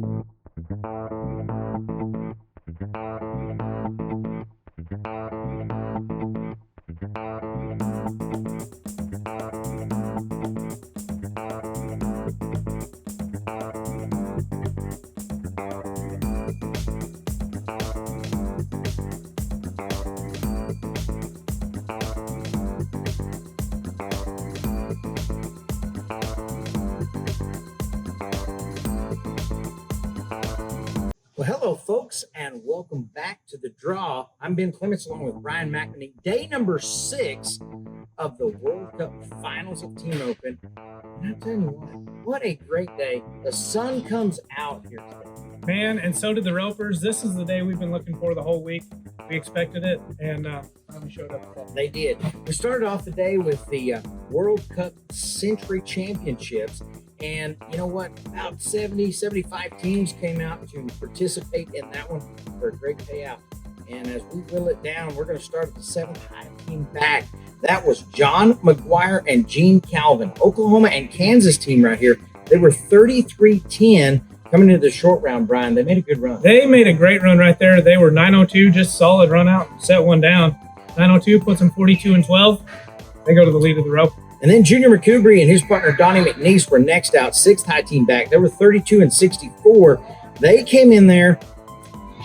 Well, hello, folks, and welcome back to The Draw. I'm Ben Clements along with Brian McNamee. Day number 6 of the World Cup Finals of Team Open. And I'm telling you what a great day. The sun comes out here today. Man, and so did the ropers. This is the day we've been looking for the whole week. We expected it, and finally showed up. They did. We started off the day with the World Cup Century Championships. And you know what? About 70, 75 teams came out to participate in that one for a great payout. And as we whittle it down, we're going to start at the 7th high team back. That was John McGuire and Gene Calvin. Oklahoma and Kansas team right here. They were 33-10 coming into the short round, Brian. They made a good run. They made a great run right there. They were 902, just solid run out, set one down. 902 puts them 42-12. They go to the lead of the rope. And then Junior McCoubrey and his partner Donnie McNeese were next out, 6th high team back. They were 32-64. They came in there.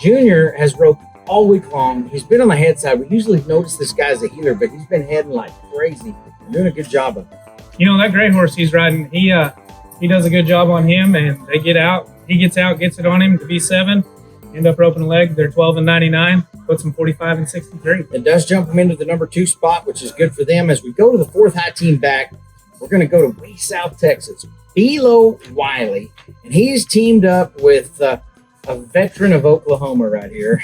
Junior has roped all week long. He's been on the head side. We usually notice this guy's a healer, but he's been heading like crazy. Doing a good job of it. You know, that gray horse he's riding, he does a good job on him, and they get out. He gets out, gets it on him to be 7. End up roping a leg. They're 12-99. Puts them 45-63. It does jump them into the number 2 spot, which is good for them. As we go to the 4th high team back, we're going to go to way South Texas. Belo Wiley, and he's teamed up with a veteran of Oklahoma right here,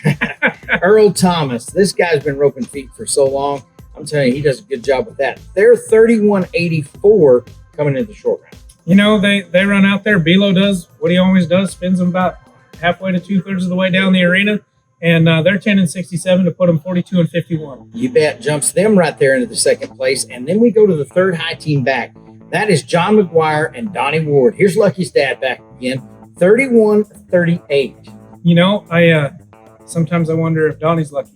Earl Thomas. This guy's been roping feet for so long. I'm telling you, he does a good job with that. They're 31-84 coming into the short round. You know, they run out there. Belo does what he always does, spins them about halfway to 2/3 of the way down the arena. And they're 10-67 to put them 42-51. You bet. Jumps them right there into the 2nd place. And then we go to the 3rd high team back. That is John McGuire and Donnie Ward. Here's Lucky's dad back again, 31-38. You know, I sometimes I wonder if Donnie's lucky.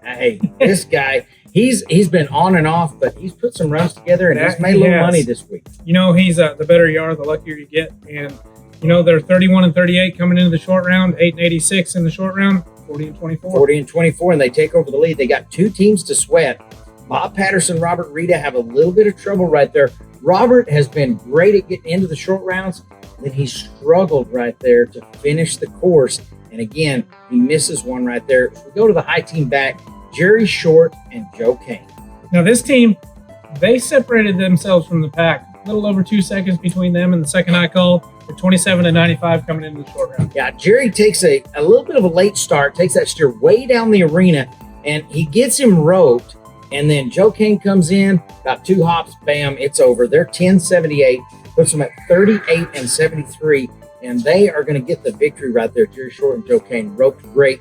Hey, this guy, he's been on and off, but he's put some runs together and he's made a little money this week. You know, he's the better you are, the luckier you get. And, you know, they're 31-38 coming into the short round, 8-86 in the short round. 40-24. 40-24, and they take over the lead. They got 2 teams to sweat. Bob Patterson, Robert Rita have a little bit of trouble right there. Robert has been great at getting into the short rounds, then he struggled right there to finish the course. And again, he misses one right there. So we go to the high team back, Jerry Short and Joe Kane. Now this team, they separated themselves from the pack. A little over 2 seconds between them and the second high call. They're 27-95 coming into the short round. Yeah, Jerry takes a little bit of a late start, takes that steer way down the arena, and he gets him roped. And then Joe Kane comes in, about 2 hops, bam, it's over. They're 10-78, puts them at 38-73, and they are going to get the victory right there. Jerry Short and Joe Kane roped great.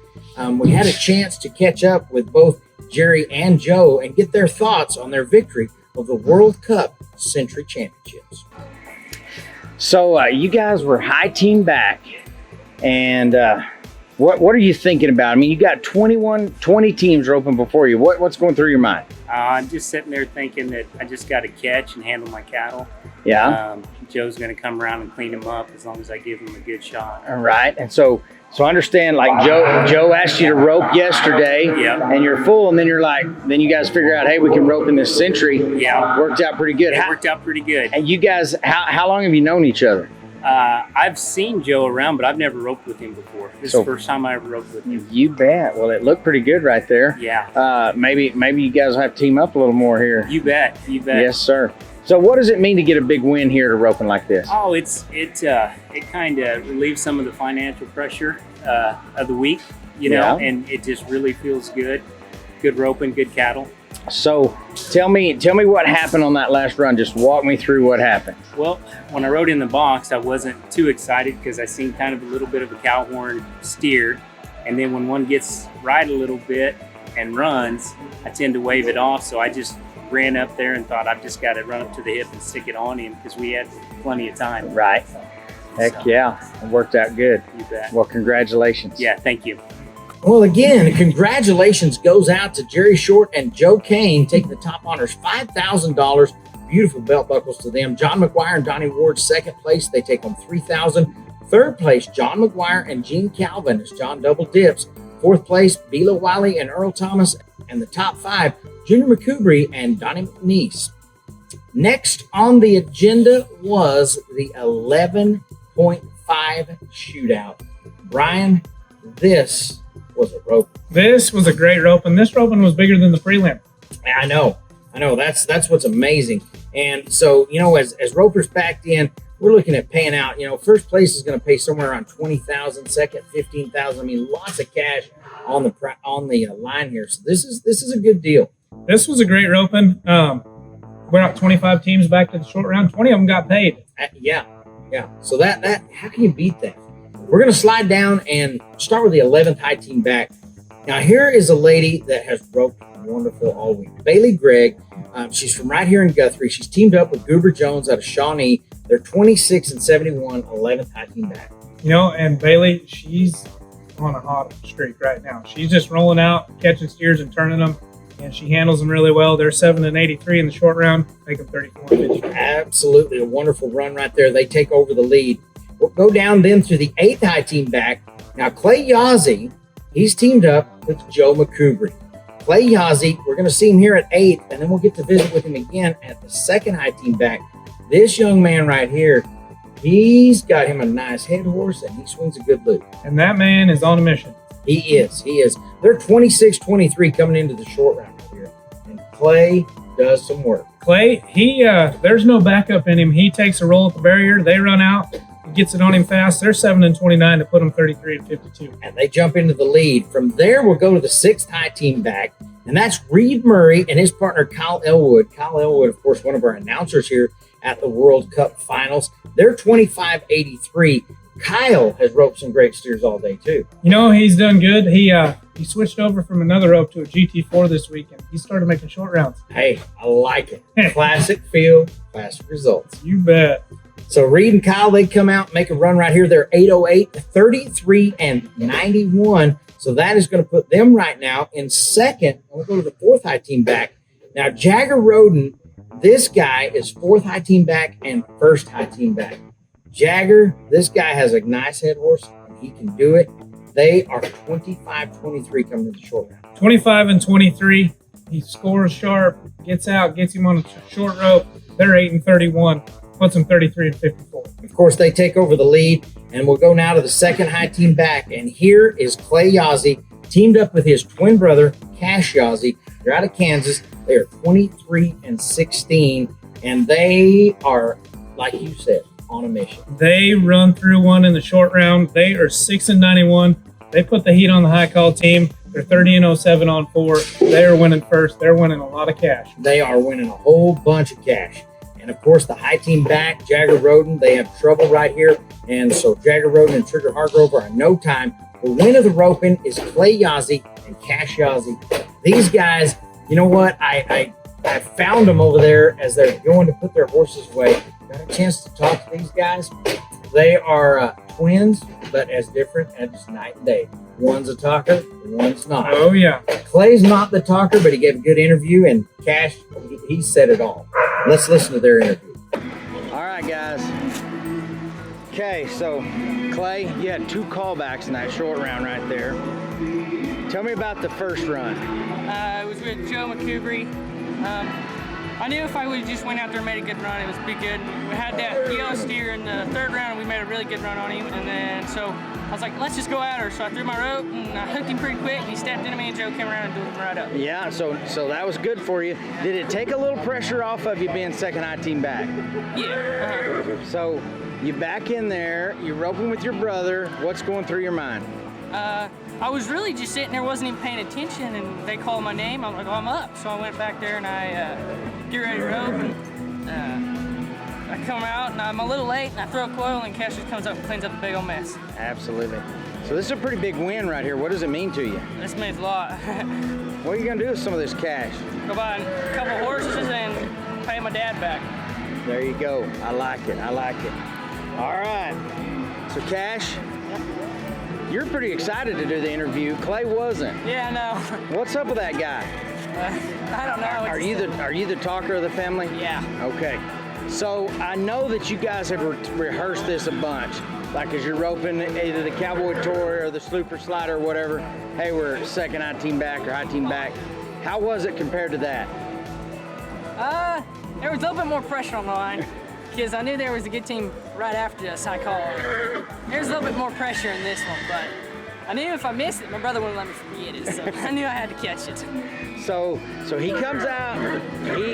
We had a chance to catch up with both Jerry and Joe and get their thoughts on their victory of the World Cup Century Championships. So you guys were high team back, and what are you thinking about? I mean, you got 20 teams roping before you. What's going through your mind? I'm just sitting there thinking that I just got to catch and handle my cattle. Yeah. Joe's going to come around and clean them up as long as I give him a good shot. All right. And so I understand, like Joe asked you to rope yesterday, and you're full, and then then you guys figure out, hey, we can rope in this century. Yeah. Worked out pretty good. It worked out pretty good. And you guys, how long have you known each other? I've seen Joe around, but I've never roped with him before. This is the first time I ever roped with him. You bet. Well, it looked pretty good right there. Yeah. Maybe you guys will have to team up a little more here. You bet. You bet. Yes, sir. So what does it mean to get a big win here to roping like this? Oh, it kind of relieves some of the financial pressure of the week, you know, and it just really feels good. Good roping, good cattle. So tell me what happened on that last run. Just walk me through what happened. Well, when I rode in the box, I wasn't too excited because I seen kind of a little bit of a cow horn steer. And then when one gets right a little bit and runs, I tend to wave it off. So I just ran up there and thought I've just got to run up to the hip and stick it on him because we had plenty of time. Right. Heck yeah, it worked out good. You bet. Well, congratulations. Yeah, thank you. Well, again, congratulations goes out to Jerry Short and Joe Kane taking the top honors, $5,000. Beautiful belt buckles to them. John McGuire and Donnie Ward, second place. They take home $3,000. Third place, John McGuire and Gene Calvin as John double dips. Fourth place, Bila Wiley and Earl Thomas. And the top five, Junior McCoubry and Donnie McNeese. Next on the agenda was the 11.5 shootout. Brian, this was a rope. This was a great roping. This roping was bigger than the prelim. I know. That's what's amazing. And so, as ropers backed in, we're looking at paying out. First place is going to pay somewhere around $20,000, second $15,000. I mean, lots of cash on the line here. So this is a good deal. This was a great roping. We're out 25 teams back to the short round. 20 of them got paid. Yeah. So that how can you beat that? We're going to slide down and start with the 11th high team back. Now, here is a lady that has roped wonderful all week. Bailey Gregg. She's from right here in Guthrie. She's teamed up with Goober Jones out of Shawnee. They're 26-71, 11th high team back. And Bailey, she's on a hot streak right now. She's just rolling out, catching steers and turning them, and she handles them really well. They're 7-83 in the short round, make them 34-53. Absolutely a wonderful run right there. They take over the lead. We'll go down then to the 8th high team back. Now, Clay Yazzie, he's teamed up with Joe McCoubry. Clay Yazzie, we're going to see him here at 8th, and then we'll get to visit with him again at the 2nd high team back. This young man right here, he's got him a nice head horse, and he swings a good loop. And that man is on a mission. He is. They're 26-23 coming into the short round right here, and Clay does some work. Clay, there's no backup in him. He takes a roll at the barrier. They run out. He gets it on him fast. They're 7-29 to put them 33-52. And they jump into the lead. From there, we'll go to the 6th high team back, and that's Reed Murray and his partner, Kyle Elwood. Kyle Elwood, of course, one of our announcers here at the World Cup Finals. They're 25-83. Kyle has roped some great steers all day, too. He's done good. He switched over from another rope to a GT4 this week, and he started making short rounds. Hey, I like it. Classic feel, classic results. You bet. So Reed and Kyle, they come out and make a run right here. They're 808, 33-91. So that is going to put them right now in second. We'll go to the 4th high team back. Now, Jagger Roden, this guy is 4th high team back and 1st high team back. Jagger, this guy has a nice head horse, and he can do it. They are 25-23 coming to the short round. 25-23. He scores sharp, gets out, gets him on a short rope. They're 8-31. Puts them 33-54. Of course, they take over the lead, and we'll go now to the 2nd high team back. And here is Clay Yazzie, teamed up with his twin brother, Cash Yazzie. They're out of Kansas. They are 23-16, and they are, like you said, on a mission. They run through one in the short round. They are 6-91. They put the heat on the high call team. They're 30-07 on 4. They are winning first. They're winning a lot of cash. They are winning a whole bunch of cash. And, of course, the high team back, Jagger Roden, they have trouble right here. And so Jagger Roden and Trigger Hargrove are in no time. The win of the roping is Clay Yazzie and Cash Yazzie. These guys, you know what? I found them over there as they're going to put their horses away. Got a chance to talk to these guys. They are twins, but as different as night and day. One's a talker, one's not. Oh, yeah. Clay's not the talker, but he gave a good interview, and Cash, he said it all. Let's listen to their interview. All right, guys. Okay, so Clay, you had 2 callbacks in that short round right there. Tell me about the first run. It was with Joe McCoubry. I knew if I would have just went out there and made a good run, it was pretty good. We had that yellow steer in the 3rd round, and we made a really good run on him. And then, so I was like, let's just go at her. So I threw my rope, and I hooked him pretty quick, and he stepped into me, and Joe came around and dueled him right up. Yeah, so that was good for you. Did it take a little pressure off of you being 2nd high team back? Yeah. So you back in there, you're roping with your brother. What's going through your mind? I was really just sitting there, wasn't even paying attention, and they called my name. I'm like, oh, I'm up. So I went back there, and I get ready to rope, and I come out, and I'm a little late, and I throw a coil, and Cash just comes up and cleans up a big old mess. Absolutely. So this is a pretty big win right here. What does it mean to you? This means a lot. What are you going to do with some of this cash? Go buy a couple horses and pay my dad back. There you go. I like it. I like it. All right. So Cash, you're pretty excited to do the interview. Clay wasn't. Yeah, I know. What's up with that guy? I don't know. Are you the talker of the family? Yeah. Okay. So I know that you guys have rehearsed this a bunch. Like as you're roping either the Cowboy Tour or the Slooper Slider or whatever. Hey, we're second high team back or high team back. How was it compared to that? There was a little bit more pressure on the line because I knew there was a good team right after us. I called. There's a little bit more pressure in this one, but I knew if I missed it, my brother wouldn't let me forget it. So I knew I had to catch it. So he comes out,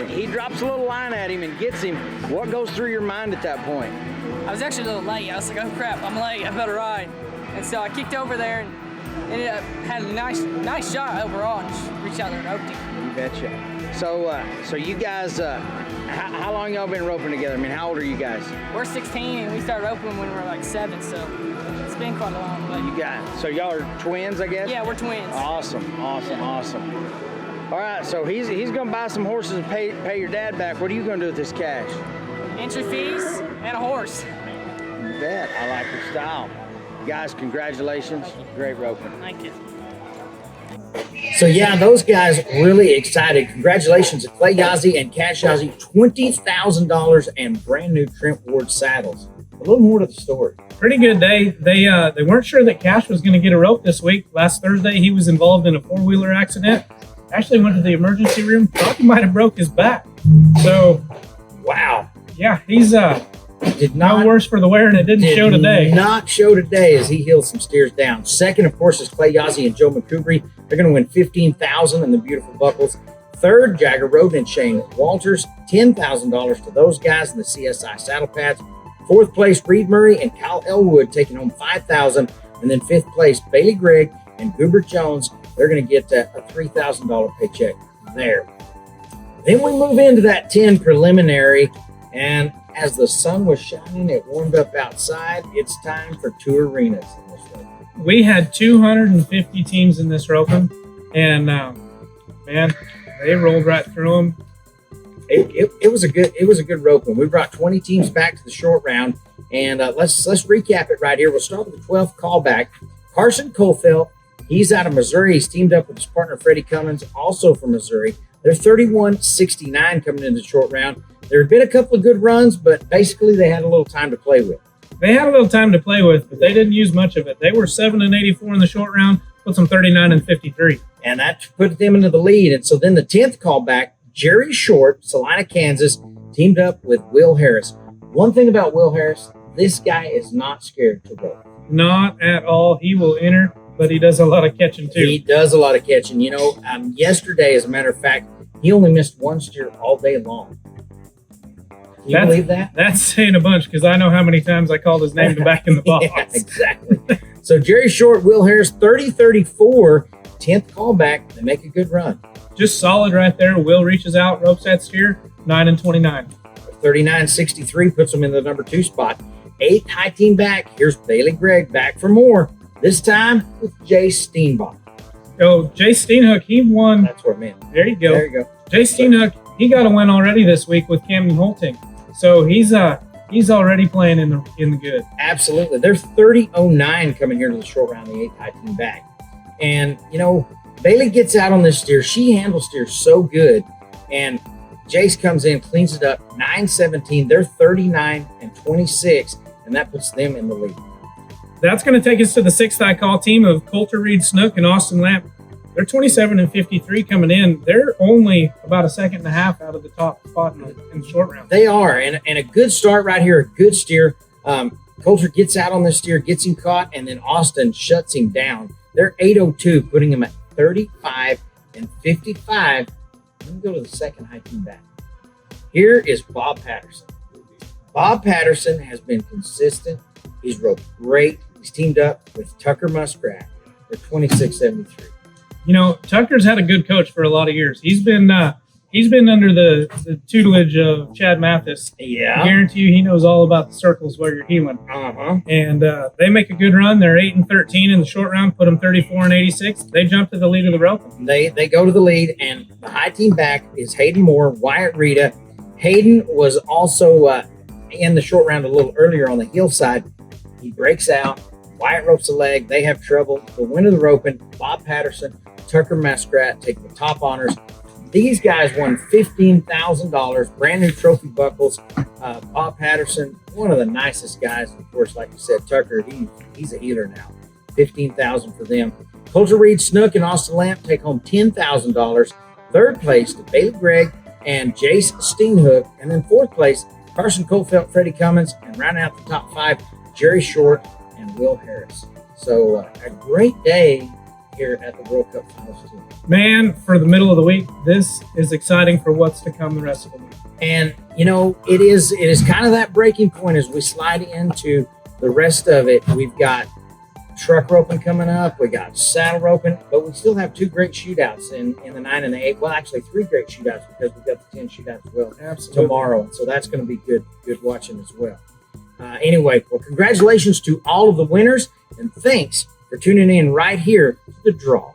he drops a little line at him and gets him. What goes through your mind at that point? I was actually a little late. I was like, oh crap, I'm late. I better ride. And so I kicked over there and ended up had a nice shot overall and just reached out there and roped him. You betcha. So you guys, how long y'all been roping together? I mean, how old are you guys? We're 16 and we started roping when we were like 7, so it's been quite a long way. So y'all are twins, I guess? Yeah, we're twins. Awesome. All right, so he's gonna buy some horses and pay your dad back. What are you gonna do with this cash? Entry fees and a horse. You bet. I like your style. Guys, congratulations. Great roping. Thank you. So yeah, those guys really excited. Congratulations to Clay Yazzie and Cash Yazzie, $20,000 and brand new Trent Ward saddles. A little more to the story. Pretty good day. They weren't sure that Cash was going to get a rope this week. Last Thursday, he was involved in a 4-wheeler accident. Actually went to the emergency room. Thought he might have broke his back. So, wow. Yeah, he's did not no worse for the wear, and it didn't show today. Did not show today as he heals some steers down. Second, of course, is Clay Yazzie and Joe McCougry. They're going to win $15,000 in the beautiful buckles. Third, Jagger Roden and Shane Walters, $10,000 to those guys in the CSI saddle pads. Fourth place, Reed Murray and Kyle Elwood taking home $5,000. And then fifth place, Bailey Gregg and Goober Jones. They're going to get a $3,000 paycheck there. Then we move into that 10 preliminary. And as the sun was shining, it warmed up outside. It's time for 2 arenas in this race. We had 250 teams in this roping, and man, they rolled right through them. It was a good roping. We brought 20 teams back to the short round, and let's recap it right here. We'll start with the 12th callback. Carson Colfelt, he's out of Missouri. He's teamed up with his partner Freddie Cummins, also from Missouri. They're 31-69 coming into the short round. There had been a couple of good runs, but basically they had a little time to play with. They had a little time to play with, but they didn't use much of it. They were 7-84 in the short round, puts them 39-53. And that put them into the lead. And so then the 10th callback, Jerry Short, Salina, Kansas, teamed up with Will Harris. One thing about Will Harris, this guy is not scared to go. Not at all. He will enter, but he does a lot of catching too. He does a lot of catching. You know, yesterday, as a matter of fact, he only missed 1 steer all day long. Can you believe that? That's saying a bunch because I know how many times I called his name to back in the box. Yeah, exactly. So Jerry Short, Will Harris, 30-34, 10th callback. They make a good run. Just solid right there. Will reaches out, ropes that steer, 9-29. 39-63 puts them in the number 2 spot. 8th high team back. Here's Bailey Gregg back for more. This time with Jay Steenbach. Oh, Jay Steenhook, he won. That's what it meant. There you go. There you go. Jay Steenhook, he got a win already this week with Camden Holting. So he's already playing in the good. Absolutely. They're 30-09 coming here to the short round, the 8th high team back. And, you know, Bailey gets out on this steer. She handles steers so good. And Jace comes in, cleans it up, 9-17. They're 39-26, and that puts them in the lead. That's going to take us to the 6th high call team of Coulter Reed Snook and Austin Lamp. They're 27-53 coming in. They're only about a second and a half out of the top spot in the short round. They are, and a good start right here, a good steer. Coulter gets out on this steer, gets him caught, and then Austin shuts him down. They're 8-02, putting him at 35-55. Let me go to the 2nd high team back. Here is Bob Patterson. Bob Patterson has been consistent. He's roped great. He's teamed up with Tucker Muskrat. They're 26-73. You know, Tucker's had a good coach for a lot of years. He's been under the tutelage of Chad Mathis. Yeah. I guarantee you he knows all about the circles where you're healing. Uh-huh. And they make a good run. They're 8-13 in the short round, put them 34-86. They jump to the lead of the rope. They go to the lead, and the high team back is Hayden Moore, Wyatt Rita. Hayden was also in the short round a little earlier on the heel side. He breaks out. Wyatt ropes the leg. They have trouble. The winner of the roping, Bob Patterson, Tucker Muskrat take the top honors. These guys won $15,000, brand new trophy buckles. Bob Patterson, one of the nicest guys. Of course, like you said, Tucker, he's a healer now. $15,000 for them. Coulter Reed Snook and Austin Lamp take home $10,000. Third place to Bailey Gregg and Jace Steenhook. And then fourth place, Carson Colfelt, Freddie Cummins, and rounding out the top five, Jerry Short and Will Harris. So a great day here at the World Cup Finals team. Man, for the middle of the week, this is exciting for what's to come the rest of the week. And, you know, it is kind of that breaking point as we slide into the rest of it. We've got truck roping coming up. We got saddle roping, but we still have two great shootouts in the 9 and the 8. Well, actually 3 great shootouts because we've got the 10 shootouts as well tomorrow. And so that's going to be good watching as well. Anyway, well, congratulations to all of the winners, and thanks for tuning in right here to The Draw.